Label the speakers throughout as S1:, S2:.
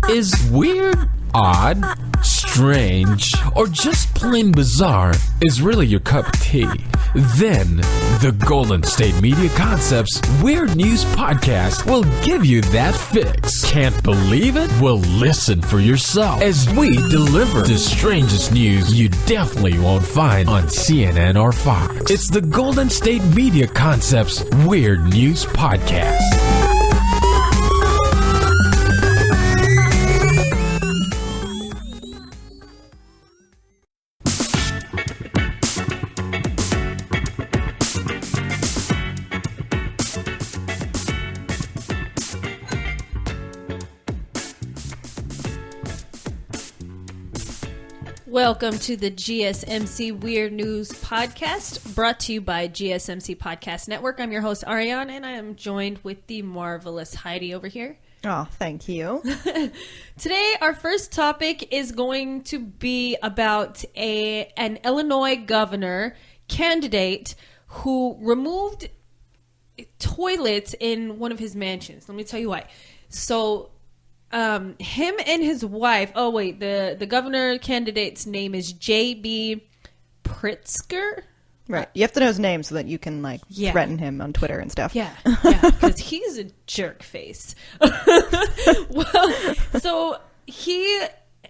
S1: Is weird, odd, strange, or just plain bizarre is really your cup of tea? Then the Golden State Media Concepts Weird News Podcast will give you that fix. Can't believe it? Well, listen for yourself as we deliver the strangest news you definitely won't find on CNN or Fox. It's the Golden State Media Concepts Weird News Podcast.
S2: Welcome to the GSMC Weird News Podcast, brought to you by GSMC Podcast Network. I'm your host, Arianne, and I am joined with the marvelous Heidi over here.
S3: Oh, thank you.
S2: Today, our first topic is going to be about an Illinois governor candidate who removed toilets in one of his mansions. Let me tell you why. So, him and his wife, the governor candidate's name is J.B. Pritzker.
S3: Right. You have to know his name so that you can, threaten him on Twitter and stuff.
S2: Yeah, because he's a jerk face. Well, so him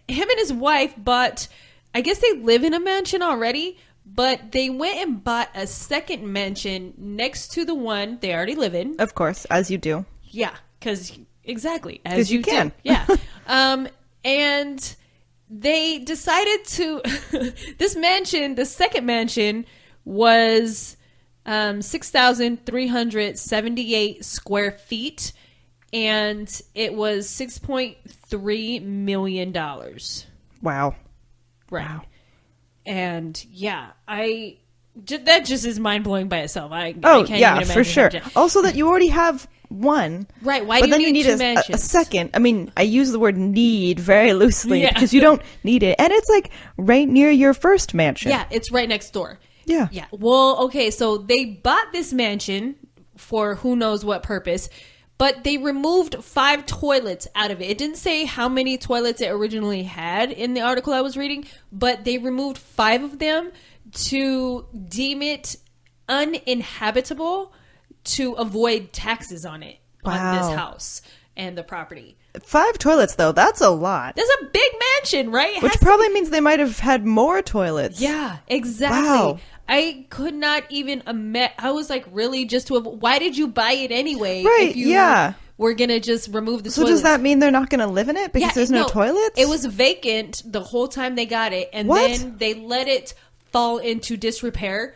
S2: and his wife bought, I guess they live in a mansion already, but they went and bought a second mansion next to the one they already live in.
S3: Of course, as you do.
S2: Yeah, because... Exactly.
S3: As you can.
S2: Do. Yeah. And they decided to, this mansion, the second mansion was 6,378 square feet, and it was $6.3 million.
S3: Wow.
S2: Right.
S3: Wow.
S2: And yeah, that just is mind blowing by itself. I can't even imagine
S3: for sure. Also that you already have one.
S2: Right. Why do you need two mansions?
S3: A second. I mean, I use the word need very loosely because you don't need it. And it's like right near your first mansion.
S2: Yeah, it's right next door.
S3: Yeah.
S2: Yeah. Well, okay, so they bought this mansion for who knows what purpose, but they removed 5 toilets out of it. It didn't say how many toilets it originally had in the article I was reading, but they removed 5 of them to deem it uninhabitable to avoid taxes on it, on this house and the property.
S3: 5 toilets, though, that's a lot.
S2: That's a big mansion, right?
S3: Which probably means they might have had more toilets.
S2: Yeah, exactly.
S3: Wow.
S2: I could not even imagine. I was like, really? Just to why did you buy it anyway?
S3: Right,
S2: if you were going to just remove the toilets.
S3: So does that mean they're not going to live in it because there's no toilets?
S2: It was vacant the whole time they got it, and then they let it fall into disrepair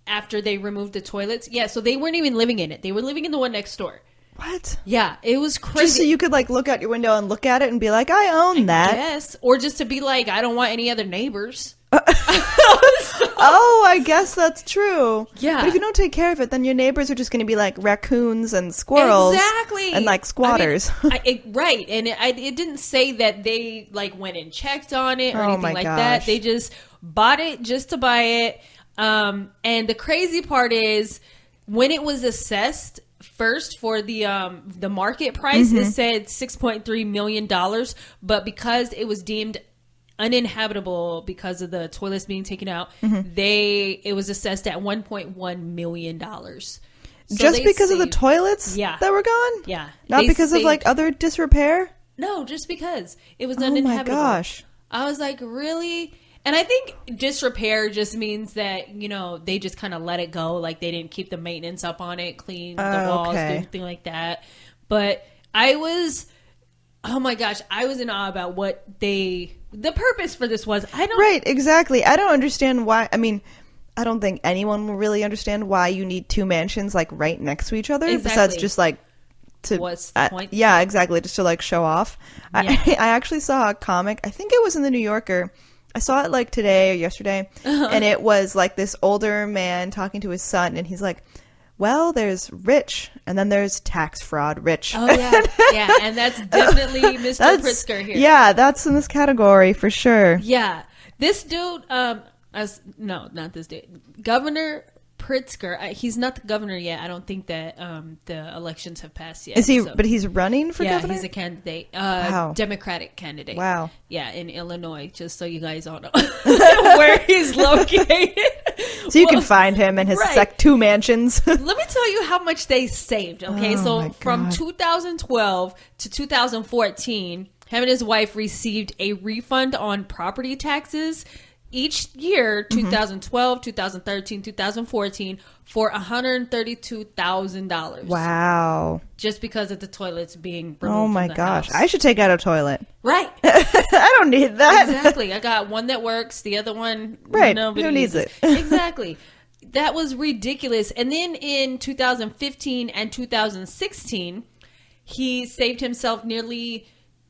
S2: after they removed the toilets. Yeah, so they weren't even living in it. They were living in the one next door.
S3: What?
S2: Yeah, it was crazy.
S3: Just so you could look out your window and look at it and be like, I own that.
S2: Yes, or just to be like, I don't want any other neighbors.
S3: Oh, I guess that's true.
S2: Yeah.
S3: But if you don't take care of it, then your neighbors are just going to be like raccoons and squirrels.
S2: Exactly.
S3: And squatters.
S2: Right. And it didn't say that they went and checked on it or anything like that. They just bought it just to buy it. And the crazy part is when it was assessed first for the market price, it said $6.3 million, but because it was deemed uninhabitable because of the toilets being taken out, it was assessed at $1.1 million. So
S3: just because of the toilets that were gone?
S2: Yeah.
S3: Not because of other disrepair?
S2: No, just because it was uninhabitable.
S3: Oh my gosh.
S2: I was like, really? And I think disrepair just means that, they just kind of let it go. Like they didn't keep the maintenance up on it, clean the walls, do anything like that. But I was in awe about what the purpose for this was.
S3: Right, exactly. I don't understand why. I mean, I don't think anyone will really understand why you need 2 mansions right next to each other.
S2: Exactly.
S3: Besides just
S2: what's the point?
S3: Yeah, exactly. Just to show off. Yeah. I actually saw a comic. I think it was in the New Yorker. I saw it today or yesterday, and it was this older man talking to his son, and he's like, well, there's rich, and then there's tax fraud rich.
S2: Oh, yeah. Yeah, and that's definitely Mr. Pritzker here.
S3: Yeah, that's in this category for sure.
S2: Yeah. This dude, no, not this dude. Governor Pritzker. He's not the governor yet. I don't think that the elections have passed yet.
S3: Is he? So. But he's running for governor?
S2: Yeah, he's a candidate. Wow. Democratic candidate.
S3: Wow.
S2: Yeah, in Illinois, just so you guys all know where he's located.
S3: So you can find him in his 2 mansions.
S2: Let me tell you how much they saved. Okay, so from 2012 to 2014, him and his wife received a refund on property taxes each year, 2012, 2013, 2014, for $132,000.
S3: Wow.
S2: Just because of the toilets being removed
S3: Oh my
S2: from the
S3: gosh.
S2: house.
S3: I should take out a toilet.
S2: Right.
S3: I don't need that.
S2: Exactly. I got one that works. The other one,
S3: right.
S2: Nobody
S3: Who needs it?
S2: Exactly. That was ridiculous. And then in 2015 and 2016, he saved himself nearly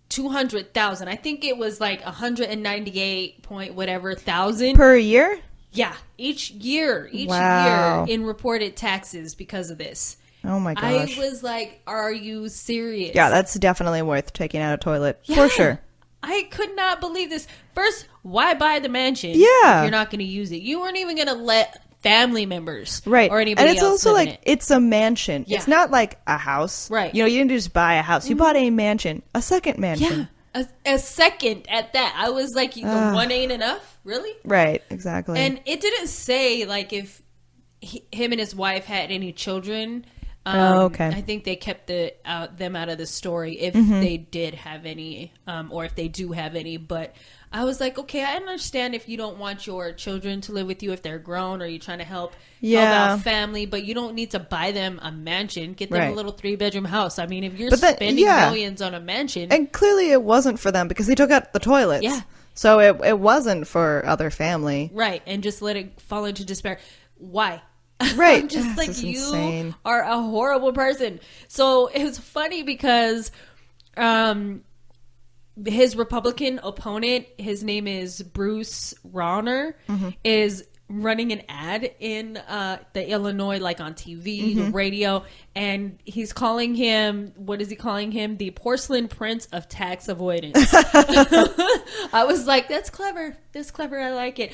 S2: 200,000. I think it was like 198 point whatever thousand
S3: per year.
S2: Yeah, each year in reported taxes because of this.
S3: Oh my gosh!
S2: I was like, "Are you serious?"
S3: Yeah, that's definitely worth taking out a toilet for sure.
S2: I could not believe this. First, why buy the mansion?
S3: Yeah,
S2: if you're not going to use it. You weren't even going to let family members,
S3: right,
S2: or anybody
S3: and it's
S2: else
S3: also
S2: live
S3: like
S2: in it.
S3: It's a mansion.
S2: Yeah.
S3: It's not like a house,
S2: right?
S3: You know, you didn't just buy a house. You bought a mansion, a second mansion.
S2: Yeah, a second at that. I was like, the one ain't enough, really?
S3: Right, exactly.
S2: And it didn't say like if him and his wife had any children.
S3: Okay.
S2: I think they kept them out of the story if they did have any, or if they do have any. But I was like, okay, I understand if you don't want your children to live with you if they're grown, or you're trying to help out family, but you don't need to buy them a mansion. Get them a little 3-bedroom house. I mean, if you're spending millions on a mansion,
S3: and clearly it wasn't for them because they took out the toilets.
S2: Yeah.
S3: So it wasn't for other family.
S2: Right, and just let it fall into despair. Why?
S3: Right.
S2: I'm just like, you
S3: insane.
S2: are a horrible person. So it was funny because his Republican opponent, his name is Bruce Rauner, is running an ad in the Illinois, like on TV, the radio, and he's calling him, what is he calling him? The porcelain prince of tax avoidance. I was like, that's clever. That's clever. I like it.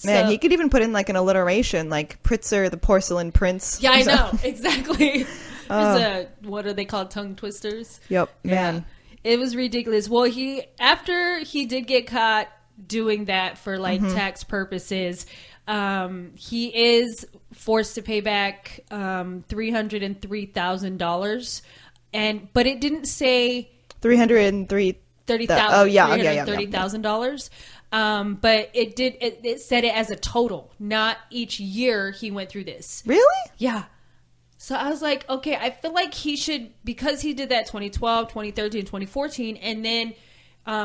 S3: Man, he could even put in like an alliteration, like Pritzker, the porcelain prince.
S2: Yeah, I know. Exactly. What are they called? Tongue twisters?
S3: Yep, man.
S2: Yeah. It was ridiculous. Well, after he did get caught doing that for like tax purposes, he is forced to pay back $303,000. But it didn't say
S3: $330,000. Oh, yeah.
S2: $330,000. But it said it as a total, not each year he went through this.
S3: Really?
S2: Yeah. So I was like, okay, I feel like he should, because he did that 2012, 2013, 2014, and then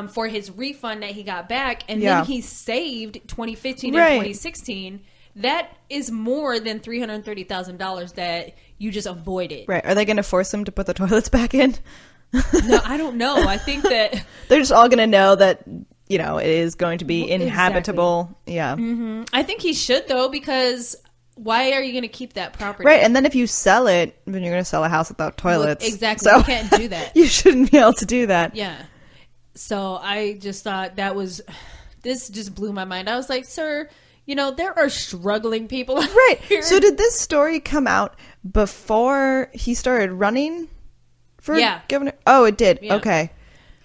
S2: for his refund that he got back, and then he saved 2015 and 2016, that is more than $330,000 that you just avoided.
S3: Right. Are they going to force him to put the toilets back in?
S2: No, I don't know. I think that
S3: they're just all going to know that, you know, it is going to be inhabitable. Exactly. Yeah.
S2: Mm-hmm. I think he should, though, because why are you going to keep that property?
S3: Right. And then if you sell it, then you're going to sell a house without toilets.
S2: Well, exactly.
S3: So
S2: you can't do that.
S3: You shouldn't be able to do that.
S2: Yeah. So I just thought this just blew my mind. I was like, sir, you know, there are struggling people out
S3: right
S2: here.
S3: So did this story come out before he started running for governor? Oh, it did. Yeah. Okay.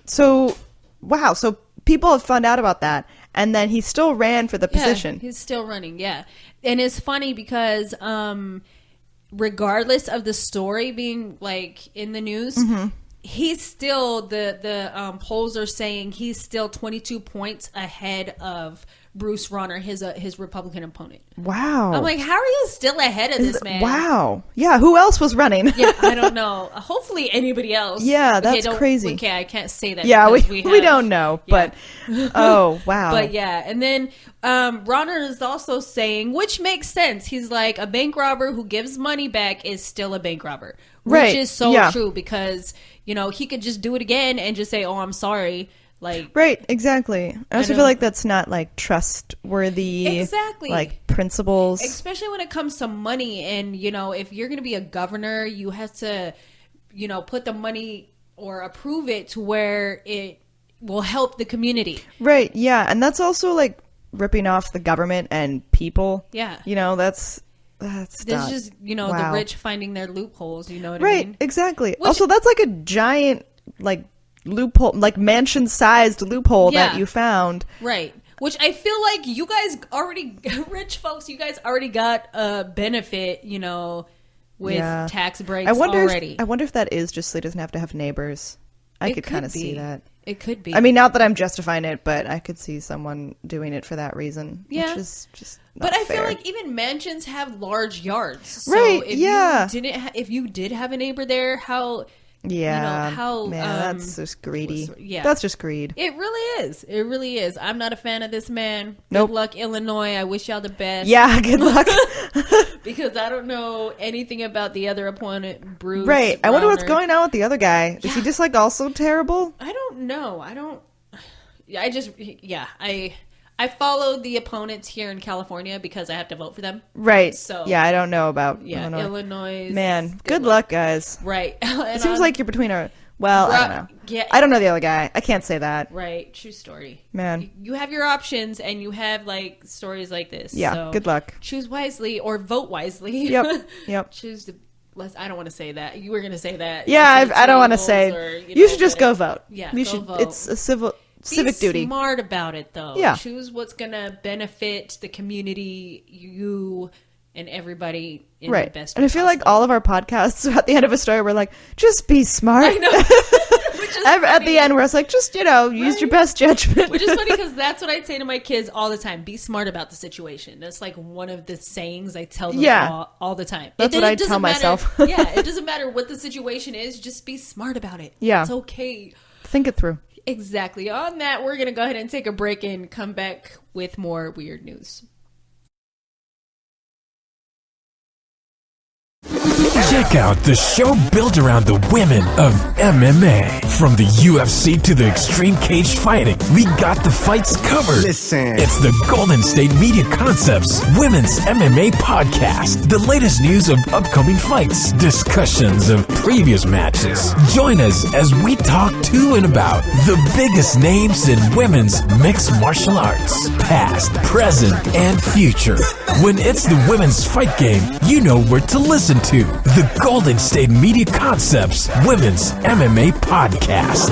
S3: So, wow. So people have found out about that, and then he still ran for the position.
S2: He's still running, and it's funny because regardless of the story being like in the news, he's still the polls are saying he's still 22 points ahead of Bruce Rauner, his Republican opponent.
S3: Wow.
S2: I'm like, how are you still ahead of this man?
S3: Wow. Yeah, who else was running?
S2: Yeah, I don't know. Hopefully anybody else.
S3: Yeah, that's crazy.
S2: Okay, I can't say that.
S3: Yeah, we don't know, but oh, wow.
S2: But yeah, and then Rauner is also saying, which makes sense. He's like, a bank robber who gives money back is still a bank robber. Which is so true because, you know, he could just do it again and just say, oh, I'm sorry. Like,
S3: right, exactly. I also feel like that's not like trustworthy, like principles,
S2: especially when it comes to money. And you know, if you're going to be a governor, you have to, you know, put the money or approve it to where it will help the community.
S3: Right. Yeah, and that's also like ripping off the government and people.
S2: Yeah.
S3: You know, that's That's
S2: just, the rich finding their loopholes, you know what I
S3: right,
S2: mean?
S3: Exactly. Also, that's like a giant, like, loophole, like mansion-sized loophole that you found.
S2: Right. Which I feel like you guys already, rich folks, you guys already got a benefit, with tax breaks already.
S3: I wonder if that is just so he doesn't have to have neighbors. I could kind of see that.
S2: It could be.
S3: I mean, not that I'm justifying it, but I could see someone doing it for that reason.
S2: Yeah.
S3: Which is just
S2: But I feel like even mansions have large yards. So right, if you did have a neighbor there, how...
S3: Yeah, that's just greedy. That's just greed.
S2: It really is. It really is. I'm not a fan of this man. Good luck, Illinois. I wish y'all the best.
S3: Yeah, good luck.
S2: Because I don't know anything about the other opponent, Bruce.
S3: Right. I wonder what's going on with the other guy. Is he just like also terrible?
S2: I don't know. I followed the opponents here in California because I have to vote for them.
S3: Right. So I don't know about
S2: Illinois.
S3: Man, good luck, guys.
S2: Right.
S3: It seems like you're between I don't know. Yeah. I don't know the other guy. I can't say that.
S2: Right. True story.
S3: Man.
S2: You have your options and you have like stories like this.
S3: Yeah. So good luck.
S2: Choose wisely or vote wisely.
S3: Yep.
S2: Choose the I don't want to say that. You were going to say that.
S3: Yeah, I don't want to say. You should just go vote. Yeah. You should. Vote. It's a civic duty.
S2: Be smart about it, though.
S3: Yeah.
S2: Choose what's going to benefit the community, you, and everybody in the best way.
S3: And I feel like all of our podcasts, at the end of a story, we're like, just be smart.
S2: I know.
S3: At the end, where it's like, just, use your best judgment.
S2: Which is funny because that's what I say to my kids all the time. Be smart about the situation. That's like one of the sayings I tell them all the time.
S3: That's what I tell myself.
S2: It doesn't matter what the situation is. Just be smart about it.
S3: Yeah.
S2: It's okay.
S3: Think it through.
S2: Exactly. On that, we're going to go ahead and take a break and come back with more weird news.
S1: Check out the show built around the women of MMA. From the UFC to the extreme cage fighting, we got the fights covered.
S4: Listen.
S1: It's the Golden State Media Concepts Women's MMA Podcast. The latest news of upcoming fights, discussions of previous matches. Join us as we talk to and about the biggest names in women's mixed martial arts, past, present, and future. When it's the women's fight game, you know where to listen to. The Golden State Media Concepts Women's MMA Podcast.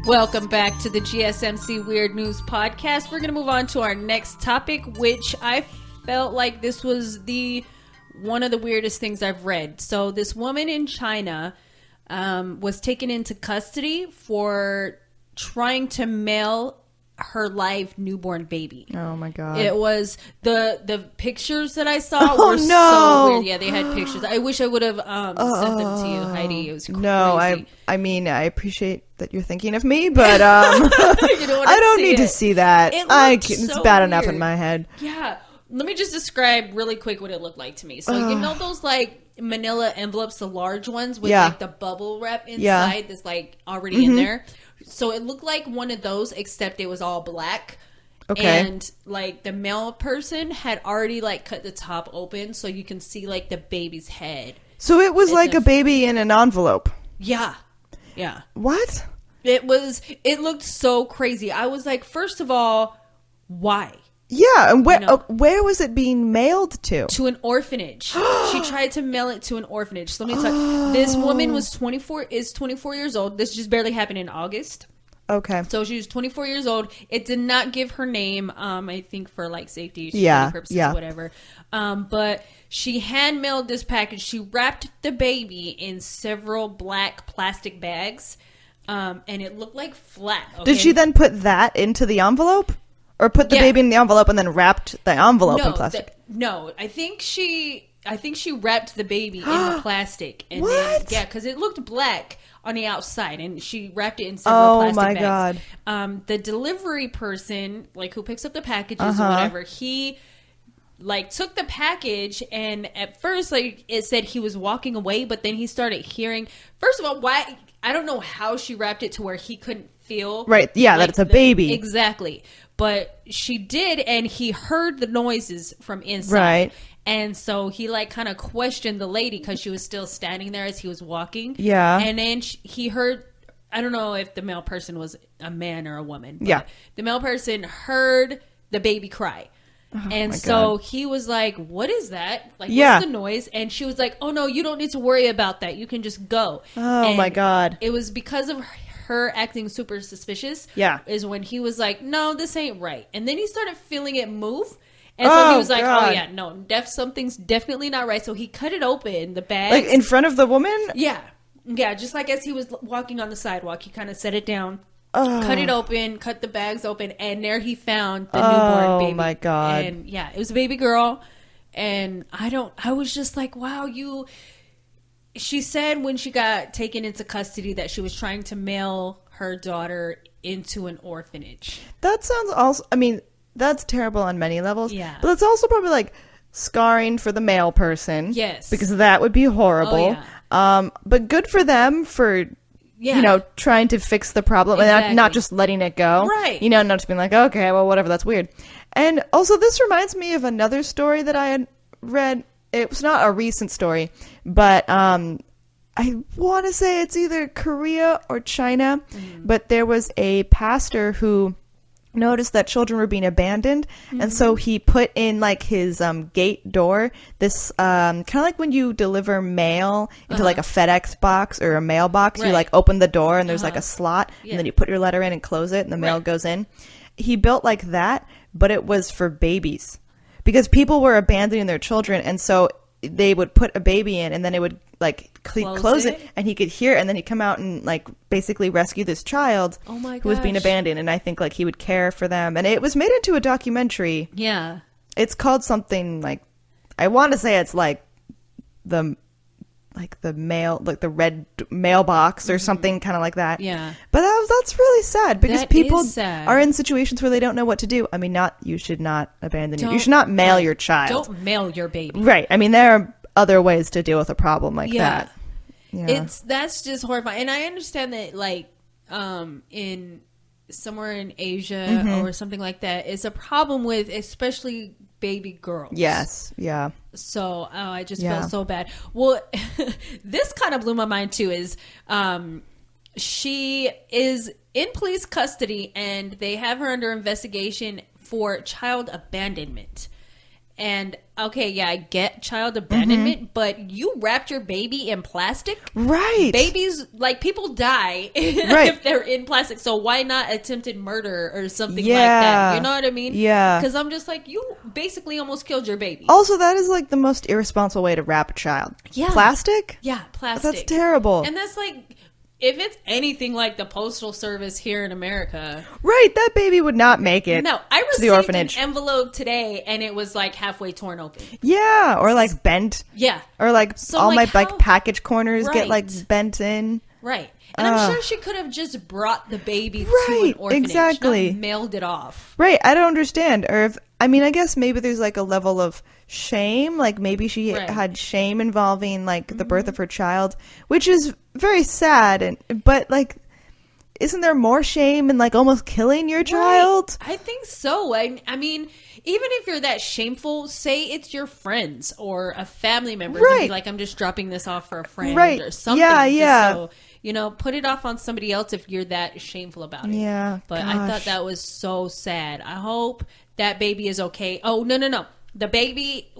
S2: Welcome back to the GSMC Weird News Podcast. We're going to move on to our next topic, which I felt like this was one of the weirdest things I've read. So this woman in China was taken into custody for trying to mail her live newborn baby.
S3: Oh my god!
S2: It was the pictures that I saw were so weird. Yeah, they had pictures. I wish I would have sent them to you, Heidi. It was crazy.
S3: No, I mean I appreciate that you're thinking of me, but I don't need to see that. It's bad enough in my head.
S2: Yeah. Let me just describe really quick what it looked like to me. So you know those like manila envelopes, the large ones with like the bubble wrap inside that's like already in there. So it looked like one of those, except it was all black.
S3: Okay.
S2: And like the male person had already like cut the top open so you can see like the baby's head.
S3: So it was like a baby in an envelope.
S2: Yeah. Yeah.
S3: What?
S2: It looked so crazy. I was like, first of all, why?
S3: Yeah, and where was it being mailed to?
S2: To an orphanage. She tried to mail it to an orphanage. So let me tell you, this woman was 24 years old. This just barely happened in August.
S3: Okay.
S2: So she was 24 years old. It did not give her name, I think for like safety purposes, whatever. But she hand mailed this package. She wrapped the baby in several black plastic bags, and it looked like flat. Okay?
S3: Did she then put that into the envelope? Or put the baby in the envelope and then wrapped the envelope in plastic?
S2: No, I think she wrapped the baby in the plastic. And
S3: what?
S2: Then, because it looked black on the outside, and she wrapped it in several plastic bags.
S3: God.
S2: The delivery person, like who picks up the packages or whatever, he like took the package, and at first like it said he was walking away, but then he started hearing, first of all, why, I don't know how she wrapped it to where he couldn't feel.
S3: Right. Yeah. Like that it's a baby.
S2: Exactly. But she did, and he heard the noises from inside.
S3: Right.
S2: And so he like kind of questioned the lady because she was still standing there as he was walking.
S3: Yeah.
S2: And then he heard, I don't know if the male person was a man or a woman. But
S3: yeah.
S2: The male person heard the baby cry. Oh, and so he was like, what is that? Like, what's the noise? And she was like, oh no, you don't need to worry about that. You can just go.
S3: Oh
S2: and
S3: my God.
S2: It was because of her acting super suspicious.
S3: Yeah.
S2: Is when he was like, no, this ain't right. And then he started feeling it move. And so he was like, God. Oh yeah, no, something's definitely not right. So he cut it open, the bag.
S3: Like in front of the woman?
S2: Yeah. Yeah, just like as he was walking on the sidewalk, he kind of set it down. Cut it open, cut the bags open, and there he found the newborn baby. Oh my God. And yeah, it was a baby girl. And I was just like, wow, she said when she got taken into custody that she was trying to mail her daughter into an orphanage.
S3: That sounds also, I mean, that's terrible on many levels.
S2: Yeah.
S3: But it's also probably like scarring for the male person.
S2: Yes.
S3: Because that would be horrible. Oh, yeah. But good for them for... Yeah. Trying to fix the problem and not just letting it go.
S2: Right.
S3: Not just being like, okay, well, whatever, that's weird. And also, this reminds me of another story that I had read. It was not a recent story, but I want to say it's either Korea or China. Mm-hmm. But there was a pastor who noticed that children were being abandoned, and so he put in like his gate door this kind of like when you deliver mail into like a FedEx box or a mailbox. Right. You like open the door and there's like a slot, and then you put your letter in and close it and the mail goes in. He built like that, but it was for babies because people were abandoning their children, and so they would put a baby in and then it would like close it, and he could hear it, and then he'd come out and like basically rescue this child who was being abandoned. And I think like he would care for them, and it was made into a documentary.
S2: Yeah,
S3: it's called something like, I want to say it's like the mail, like the red mailbox or something kind of like that.
S2: Yeah,
S3: but that's really sad because people are in situations where they don't know what to do. I mean, you should not abandon you should not mail your child.
S2: Don't mail your baby.
S3: Right. I mean, there are other ways to deal with a problem like that. Yeah.
S2: That's just horrifying. And I understand that like in somewhere in Asia or something like that, it's a problem with especially baby girls.
S3: Yes. Yeah.
S2: So I just felt so bad. Well, this kind of blew my mind too, is she is in police custody and they have her under investigation for child abandonment. And okay, yeah, I get child abandonment, but you wrapped your baby in plastic?
S3: Right.
S2: Babies, like, people die if they're in plastic. So why not attempted murder or something like that? You know what I mean?
S3: Yeah.
S2: Because I'm just like, you basically almost killed your baby.
S3: Also, that is like the most irresponsible way to wrap a child. Yeah. Plastic?
S2: Yeah, plastic.
S3: That's terrible.
S2: And that's like... if it's anything like the Postal Service here in America...
S3: right, that baby would not make it.
S2: No, I received
S3: the orphanage.
S2: An envelope today and it was like halfway torn open.
S3: Yeah, or like bent.
S2: Yeah.
S3: Or like so all my like package corners get like bent in.
S2: Right. And I'm sure she could have just brought the baby to an orphanage.
S3: Exactly.
S2: Not mailed it off.
S3: Right. I don't understand. Or if, I mean, I guess maybe there's like a level of shame. Like maybe she had shame involving like the birth of her child, which is very sad. But like, isn't there more shame in like almost killing your child?
S2: I think so. I mean, even if you're that shameful, say it's your friends or a family member. Right. Like, I'm just dropping this off for a friend or something. Yeah, yeah. So, you know, put it off on somebody else if you're that shameful about it. Yeah. But I thought that was so sad. I hope that baby is okay. Oh, no. The baby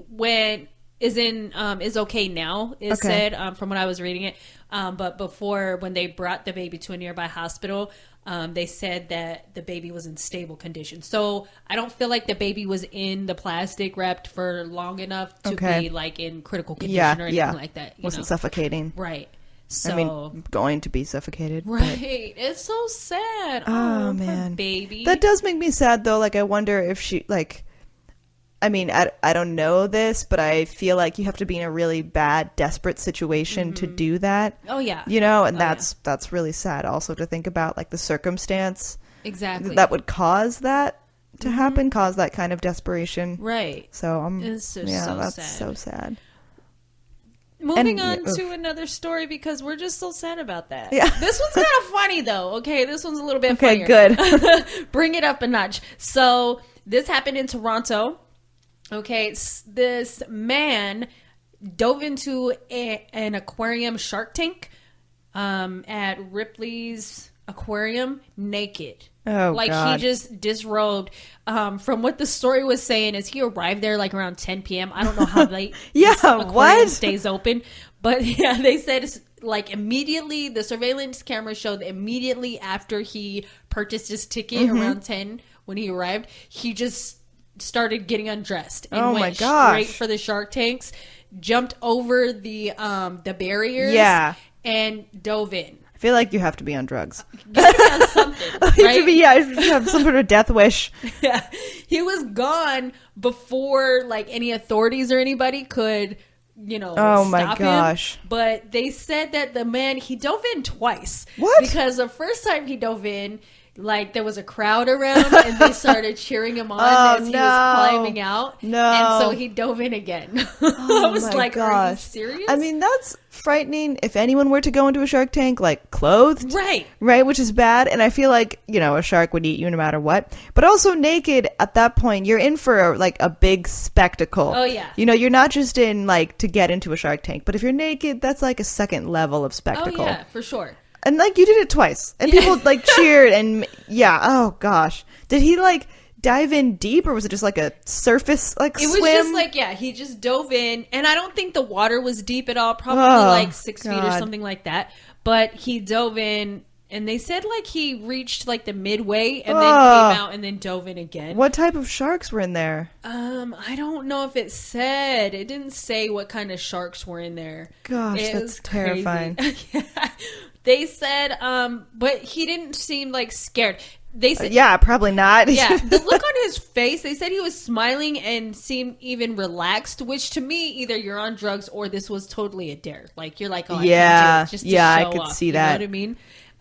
S2: is okay now, said, from when I was reading it. But before, when they brought the baby to a nearby hospital, they said that the baby was in stable condition. So I don't feel like the baby was in the plastic wrapped for long enough to be like in critical condition or anything like that.
S3: Wasn't suffocating.
S2: Right. So,
S3: I mean, going to be suffocated.
S2: Right. But... it's so sad. Oh man. Baby.
S3: That does make me sad though. Like, I wonder if she, like, I mean, I don't know this, but I feel like you have to be in a really bad, desperate situation to do that.
S2: Oh, yeah.
S3: You know, and that's really sad also to think about, like, the circumstance.
S2: Exactly.
S3: That would cause that to happen, cause that kind of desperation.
S2: Right.
S3: So
S2: it's just
S3: that's
S2: sad.
S3: so sad.
S2: Moving on to another story because we're just so sad about that.
S3: Yeah.
S2: This one's kind of funny though. Okay, this one's a little bit funnier.
S3: Good.
S2: Bring it up a notch. So this happened in Toronto. Okay, this man dove into an aquarium shark tank at Ripley's Aquarium naked.
S3: Oh,
S2: like
S3: God.
S2: he just disrobed. From what the story was saying is he arrived there like around 10 p.m. I don't know how late this aquarium stays open, but yeah, they said it's like immediately the surveillance camera showed that immediately after he purchased his ticket around 10 when he arrived, he just started getting undressed and went straight for the shark tanks, jumped over the barriers, and dove in.
S3: I feel like you have to be on drugs.
S2: You have to be on something, right?
S3: You have some sort of death wish.
S2: Yeah, he was gone before like any authorities or anybody could, stop him. But they said that the man, he dove in twice.
S3: What?
S2: Because the first time he dove in, like there was a crowd around and they started cheering him on as he was climbing out.
S3: No.
S2: And so he dove in again. I was like, are you serious?
S3: I mean, that's frightening if anyone were to go into a shark tank, like clothed. Right, which is bad. And I feel like, a shark would eat you no matter what. But also naked at that point, you're in for like a big spectacle.
S2: Oh, yeah.
S3: You're not just in like to get into a shark tank. But if you're naked, that's like a second level of spectacle.
S2: Oh, yeah, for sure.
S3: And like you did it twice, and people like cheered, and oh gosh, did he like dive in deep, or was it just like a surface like swim?
S2: It was just like he just dove in, and I don't think the water was deep at all, probably like 6 feet or something like that. But he dove in, and they said like he reached like the midway, and then came out and then dove in again.
S3: What type of sharks were in there?
S2: I don't know if it said. It didn't say what kind of sharks were in there.
S3: Gosh, that's terrifying.
S2: They said, but he didn't seem like scared. They said,
S3: probably not.
S2: The look on his face, they said he was smiling and seemed even relaxed, which to me, either you're on drugs or this was totally a dare. Like, you're like, oh, I can do it just to show
S3: I could
S2: off.
S3: see that.
S2: You know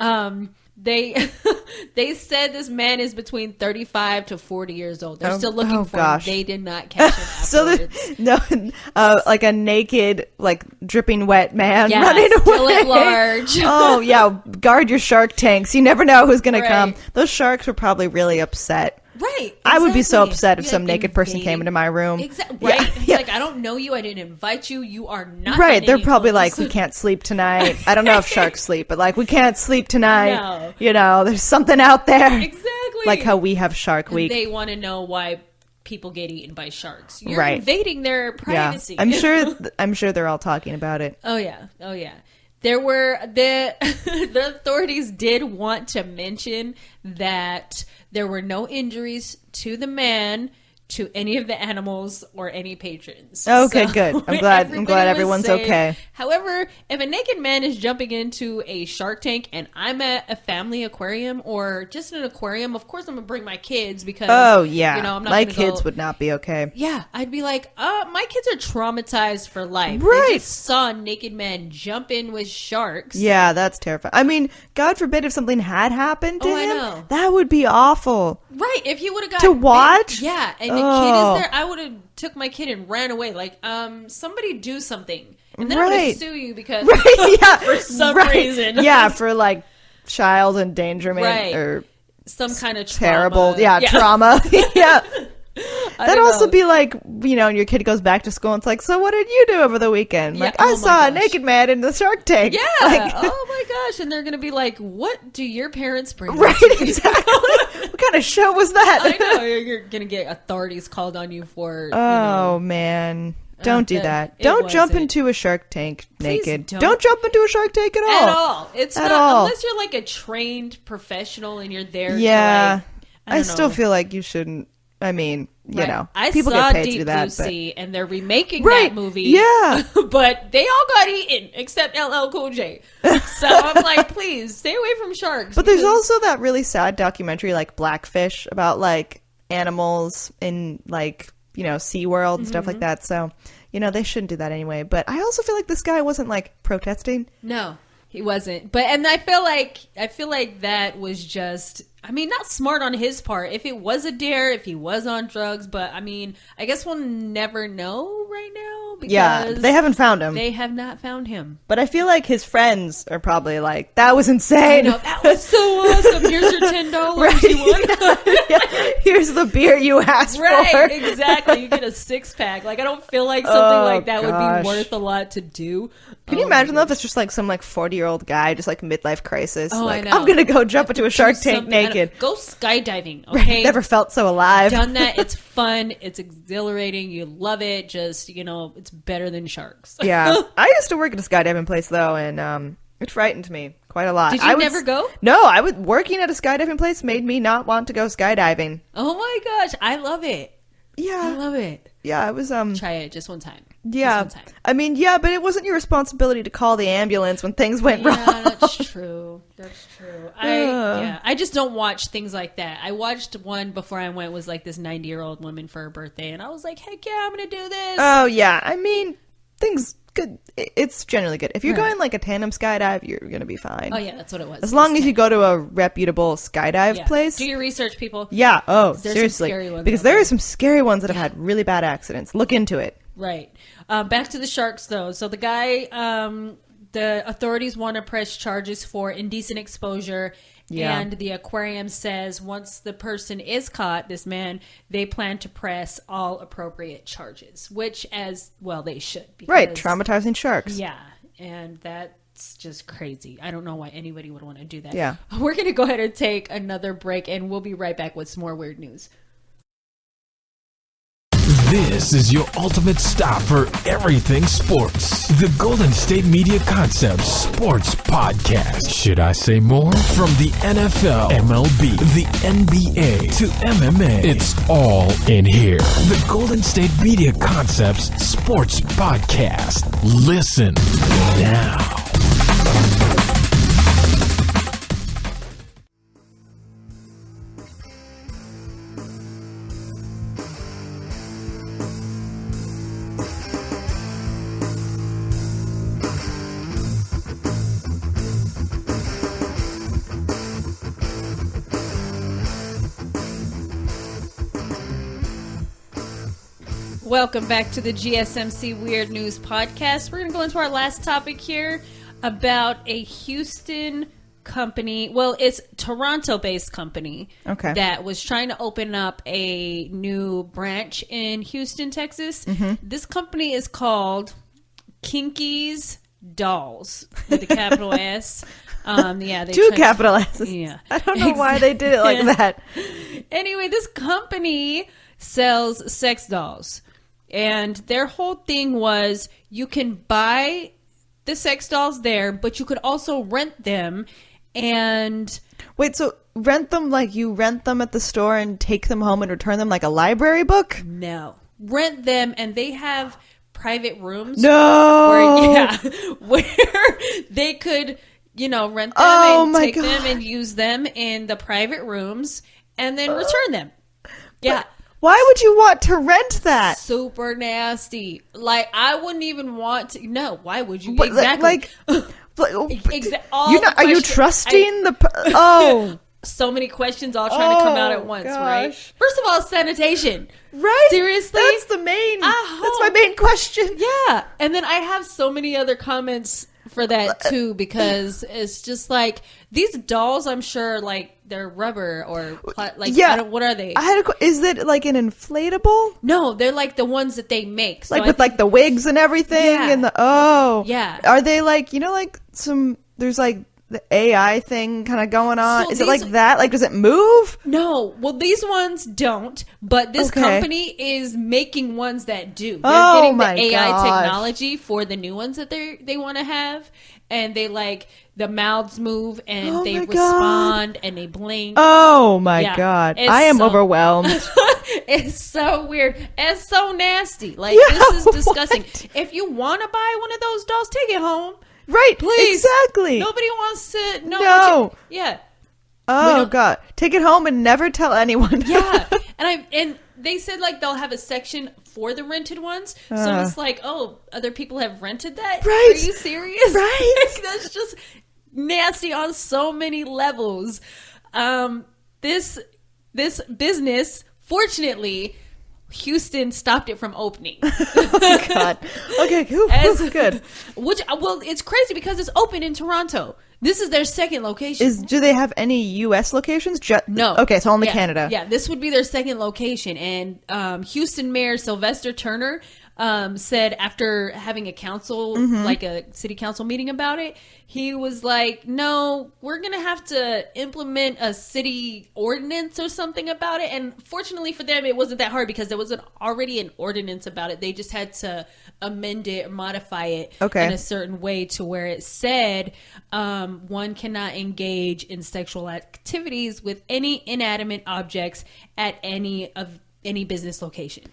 S2: what I mean? They said this man is between 35 to 40 years old. They're still looking for him. They did not catch him afterwards.
S3: Like a naked, like dripping wet man
S2: Yeah,
S3: running
S2: still
S3: away.
S2: at large.
S3: Oh yeah, guard your shark tanks. You never know who's going to come. Those sharks were probably really upset.
S2: Right. Exactly.
S3: I would be so upset if some naked person came into my room.
S2: Exactly. Right. He's like, I don't know you. I didn't invite you. You are not.
S3: Right. They're probably like, we can't sleep tonight. I don't know if sharks sleep, but like, we can't sleep tonight. No. There's something out there.
S2: Exactly.
S3: Like how we have Shark Week.
S2: They want to know why people get eaten by sharks. You're invading their privacy.
S3: Yeah. I'm sure they're all talking about it.
S2: Oh yeah. There were the authorities did want to mention that there were no injuries to the man, to any of the animals, or any patrons.
S3: Okay, good. I'm glad everyone's safe. Okay.
S2: However, if a naked man is jumping into a shark tank and I'm at a family aquarium or just an aquarium, of course I'm gonna bring my kids because I'm not
S3: my kids would not be okay.
S2: Yeah, I'd be like, my kids are traumatized for life.
S3: Right.
S2: They just saw a naked man jump in with sharks.
S3: Yeah, that's terrifying. I mean, God forbid if something had happened to him.
S2: I know.
S3: That would be awful.
S2: Right. If he would have got
S3: to watch.
S2: Yeah, and the kid is there, I would have took my kid and ran away. Like, somebody do something, and then I'm gonna sue you because for some reason.
S3: Yeah, for like child endangerment or
S2: some kind of trauma.
S3: Terrible. Trauma. Yeah. That'd also be like, and your kid goes back to school and it's like, so what did you do over the weekend? Like, I saw a naked man in the shark tank.
S2: Yeah.
S3: Like,
S2: oh my gosh. And they're going to be like, what do your parents bring?
S3: Right, exactly. What kind of show was that?
S2: I know. You're going to get authorities called on you for,
S3: man. Don't do that. Don't jump into a shark tank naked. Don't jump into a shark tank at all.
S2: At all. It's not, unless you're like a trained professional and you're there to
S3: I still feel like you shouldn't. I mean,
S2: I
S3: people
S2: saw
S3: get paid
S2: Deep
S3: to do
S2: Blue
S3: that.
S2: Sea, and they're remaking that movie.
S3: Yeah.
S2: But they all got eaten except LL Cool J. So I'm like, please stay away from sharks.
S3: But there's also that really sad documentary like Blackfish about like animals in like, SeaWorld and stuff like that. So, they shouldn't do that anyway. But I also feel like this guy wasn't like protesting.
S2: No. He wasn't. But and I feel like that was just, I mean, not smart on his part. If it was a dare, if he was on drugs, but I mean, I guess we'll never know right now because
S3: they haven't found him.
S2: They have not found him.
S3: But I feel like his friends are probably like, that was insane.
S2: I know, that was so awesome. Here's your $10. Right. You won.
S3: Here's the beer you asked for.
S2: Right, exactly. You get a 6-pack. Like, I don't feel like something like that would be worth a lot to do.
S3: Can you imagine though if it's just like some like 40-year-old guy, just like midlife crisis?
S2: Oh,
S3: like,
S2: I know.
S3: I'm gonna go jump into a shark tank naked.
S2: Go skydiving, okay?
S3: Never felt so alive.
S2: Done that. It's fun. It's exhilarating. You love it. Just, it's better than sharks.
S3: Yeah. I used to work at a skydiving place though, and it frightened me quite a lot.
S2: Did you never go?
S3: No, working at a skydiving place made me not want to go skydiving.
S2: Oh my gosh, I love it.
S3: Yeah,
S2: I love it.
S3: Yeah, I was
S2: try it just one time.
S3: Yeah,
S2: just one time.
S3: I mean, yeah, but it wasn't your responsibility to call the ambulance when things went wrong.
S2: Yeah, that's true. That's true. I just don't watch things like that. I watched one before I went, was like this 90-year-old woman for her birthday, and I was like, heck yeah, I'm gonna do this.
S3: Oh yeah, I mean, things good. It's generally good. If you're going like a tandem skydive, you're gonna be fine.
S2: Oh yeah, that's what it was.
S3: As long as you go to a reputable skydive place.
S2: Do your research, people.
S3: Yeah. Oh,
S2: There's
S3: seriously.
S2: some scary ones
S3: because there are some scary ones that have had really bad accidents. Look into it.
S2: Right. Back to the sharks, though. So the guy, the authorities want to press charges for indecent exposure. Yeah. And the aquarium says once the person is caught, this man, they plan to press all appropriate charges, which as well they should. Because,
S3: right. Traumatizing sharks.
S2: Yeah. And that's just crazy. I don't know why anybody would want to do that.
S3: Yeah.
S2: We're going to go ahead and take another break, and we'll be right back with some more weird news.
S1: This is your ultimate stop for everything sports. The Golden State Media Concepts Sports Podcast. Should I say more? From the NFL, MLB, the NBA to MMA, it's all in here. The Golden State Media Concepts Sports Podcast. Listen now.
S2: Welcome back to the GSMC Weird News Podcast. We're going to go into our last topic here about a Houston company. Well, it's Toronto-based company that was trying to open up a new branch in Houston, Texas. Mm-hmm. This company is called Kinky's Dolls with a capital S. They
S3: two capital S's.
S2: Yeah,
S3: I don't know why they did it like that.
S2: Anyway, this company sells sex dolls. And their whole thing was you can buy the sex dolls there, but you could also rent them. And
S3: wait, so rent them like you rent them at the store and take them home and return them like a library book?
S2: No. Rent them, and they have private rooms.
S3: No!
S2: Where they could, rent them and take them and use them in the private rooms and then return them. Yeah.
S3: Why would you want to rent that?
S2: Super nasty. Like, I wouldn't even want to. No, why would you? Exactly.
S3: Are you trusting
S2: so many questions all trying to come out at once, right? First of all, sanitation.
S3: Right?
S2: Seriously?
S3: That's my main question.
S2: Yeah. And then I have so many other comments for that too, because it's just like these dolls, I'm sure like they're rubber or what are they?
S3: Is it like an inflatable?
S2: No, they're like the ones that they make. So
S3: like the wigs and everything and
S2: yeah.
S3: Are they like, there's like the AI thing kind of going on? So is it like that? Like, does it move?
S2: No. Well, these ones don't, but this company is making ones that do. They're getting the AI technology for the new ones that they want to have. And they the mouths move and they respond and they blink.
S3: Oh my God. I am overwhelmed.
S2: It's so weird. It's so nasty. This is disgusting.
S3: What?
S2: If you want to buy one of those dolls, take it home.
S3: Right,
S2: please.
S3: Exactly.
S2: Nobody wants to know.
S3: No.
S2: Yeah.
S3: Oh God, take it home and never tell anyone.
S2: Yeah, and they said they'll have a section for the rented ones. So it's other people have rented that.
S3: Right.
S2: Are you serious?
S3: Right.
S2: That's just nasty on so many levels. This business, fortunately, Houston stopped it from opening.
S3: Oh God. Okay, good.
S2: Well, it's crazy because it's open in Toronto. This is their second location.
S3: Do they have any U.S. locations?
S2: No.
S3: Okay, so only Canada.
S2: Yeah, this would be their second location. And Houston Mayor Sylvester Turner said after having a council, like a city council meeting about it, he was like, no, we're going to have to implement a city ordinance or something about it. And fortunately for them, it wasn't that hard because there was already an ordinance about it. They just had to amend it or modify it in a certain way to where it said one cannot engage in sexual activities with any inanimate objects at any business location.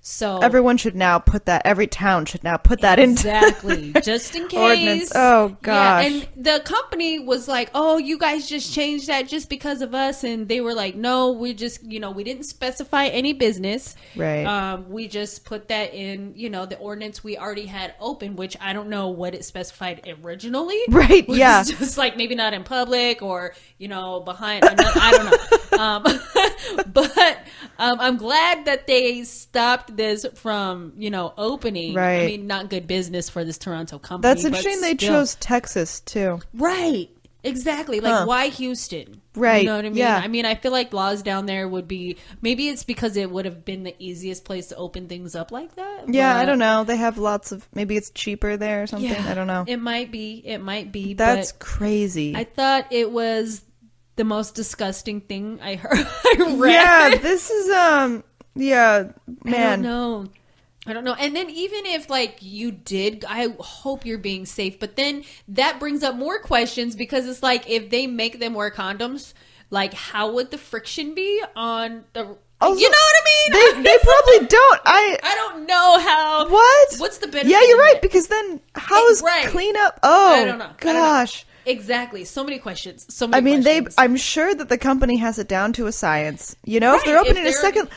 S2: So
S3: everyone should now put that. Every town should now put that
S2: exactly, just in case.
S3: Ordinance. Oh gosh.
S2: Yeah, and the company was like, "Oh, you guys just changed that just because of us," and they were like, "No, we just, we didn't specify any business.
S3: Right.
S2: We just put that in, the ordinance we already had open, which I don't know what it specified originally.
S3: Right. Yeah.
S2: Just like maybe not in public or behind. I don't know. But I'm glad that they stopped this from opening.
S3: Right.
S2: I mean, not good business for this Toronto company.
S3: That's interesting. They chose Texas too.
S2: Right. Exactly. Like why Houston?
S3: Right.
S2: You know what I mean?
S3: Yeah.
S2: I mean, I feel like laws down there would be, maybe it's because it would have been the easiest place to open things up like that.
S3: Yeah, I don't know. They have lots of, maybe it's cheaper there or something.
S2: Yeah,
S3: I don't know.
S2: It might be.
S3: That's
S2: but
S3: crazy.
S2: I thought it was the most disgusting thing I heard. I read.
S3: Yeah, this is yeah, man.
S2: I don't know. And then even if you did, I hope you're being safe. But then that brings up more questions because it's like if they make them wear condoms, how would the friction be on the? Also, you know what I mean?
S3: They probably don't. I
S2: don't know how. What's the benefit?
S3: Yeah, you're right. Because then how's cleanup? Oh,
S2: I don't know.
S3: Gosh.
S2: Exactly. So many questions.
S3: I'm sure that the company has it down to a science. If they're opening a second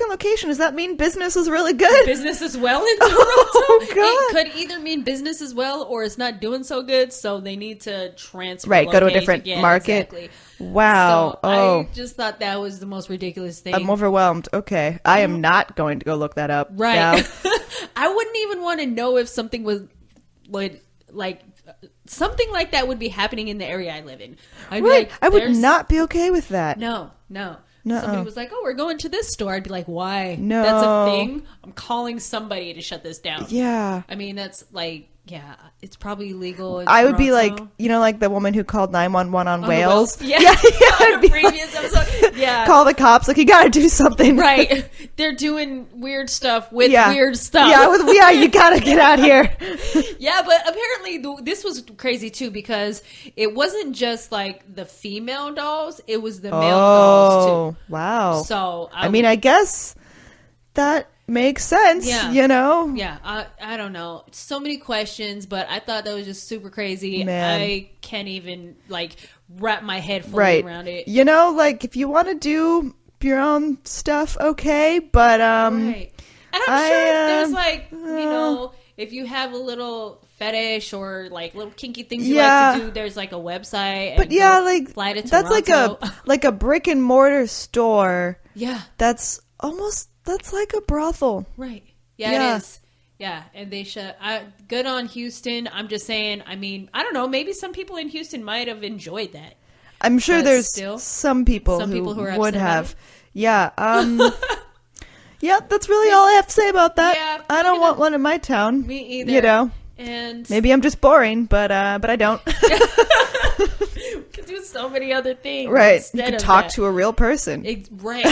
S3: location, does that mean business is really good?
S2: Business is well in Toronto.
S3: Oh God.
S2: It could either mean business is well or it's not doing so good, so they need to transfer.
S3: Right, go to a different market.
S2: Exactly.
S3: Wow.
S2: So I just thought that was the most ridiculous thing.
S3: I'm overwhelmed. Okay. I am not going to go look that up.
S2: Right.
S3: Now.
S2: I wouldn't even want to know if something would something like that would be happening in the area I live in. I'd be like,
S3: I would not be okay with that.
S2: No.
S3: Nuh-uh.
S2: Somebody was like, "Oh, we're going to this store." I'd be like, "Why?
S3: No.
S2: That's a thing. I'm calling somebody to shut this down."
S3: Yeah.
S2: I mean, that's it's probably illegal.
S3: I would be like, like the woman who called 911 on Wales.
S2: Yeah.
S3: On
S2: the previous episode. Yeah.
S3: Call the cops. Like, you got to do something.
S2: Right. They're doing weird stuff with weird stuff.
S3: Yeah. You got to get out here.
S2: Yeah, but apparently this was crazy too because it wasn't just the female dolls; it was the male dolls too.
S3: Oh, wow.
S2: So
S3: I mean, I guess that makes sense.
S2: Yeah.
S3: Yeah.
S2: I don't know. So many questions, but I thought that was just super crazy.
S3: Man.
S2: I can't even wrap my head fully around it.
S3: If you want to do your own stuff, okay, but
S2: right. And I'm sure if there's if you have a little fetish or little kinky things you like to do, there's a website.
S3: But
S2: fly to
S3: Toronto. That's like a brick and mortar store.
S2: Yeah.
S3: That's like a brothel.
S2: Right. Yeah, it is. Yeah, and they should. Good on Houston. I'm just saying. I mean, I don't know. Maybe some people in Houston might have enjoyed that.
S3: I'm sure there's some people who would have. Yeah. Yeah, that's really all I have to say about that. Yeah, I don't want one in my town.
S2: Me either.
S3: And maybe I'm just boring, but I don't.
S2: We could do so many other things.
S3: Right. You could talk to a real person.
S2: Right.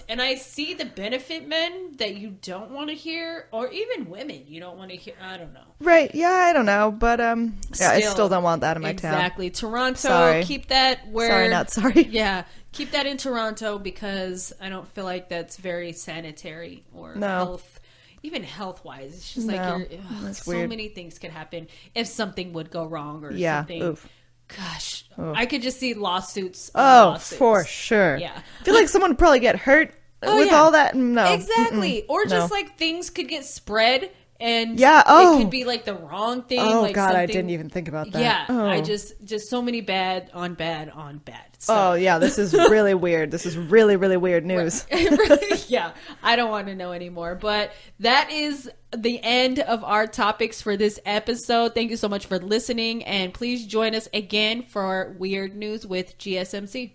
S2: And I see the benefit, men, that you don't want to hear, or even women you don't want to hear. I don't know. Right.
S3: Yeah, I don't know. But I still don't want that in my town.
S2: Exactly. Toronto, keep that where...
S3: Sorry, not sorry.
S2: Yeah. Keep that in Toronto because I don't feel like that's very sanitary or health. Even health-wise, it's just so weird. Many things could happen if something would go wrong or something. Oof. Gosh, I could just see lawsuits.
S3: For sure.
S2: Yeah.
S3: I feel like someone would probably get hurt with all that. No.
S2: Exactly. Or just things could get spread And
S3: it
S2: could be like the wrong thing.
S3: Oh
S2: like
S3: God, I didn't even think about that.
S2: Yeah,
S3: oh.
S2: I just so many bad on bad. So.
S3: Oh yeah, this is really weird. This is really, really weird news.
S2: Yeah, I don't want to know anymore. But that is the end of our topics for this episode. Thank you so much for listening, and please join us again for Weird News with GSMC.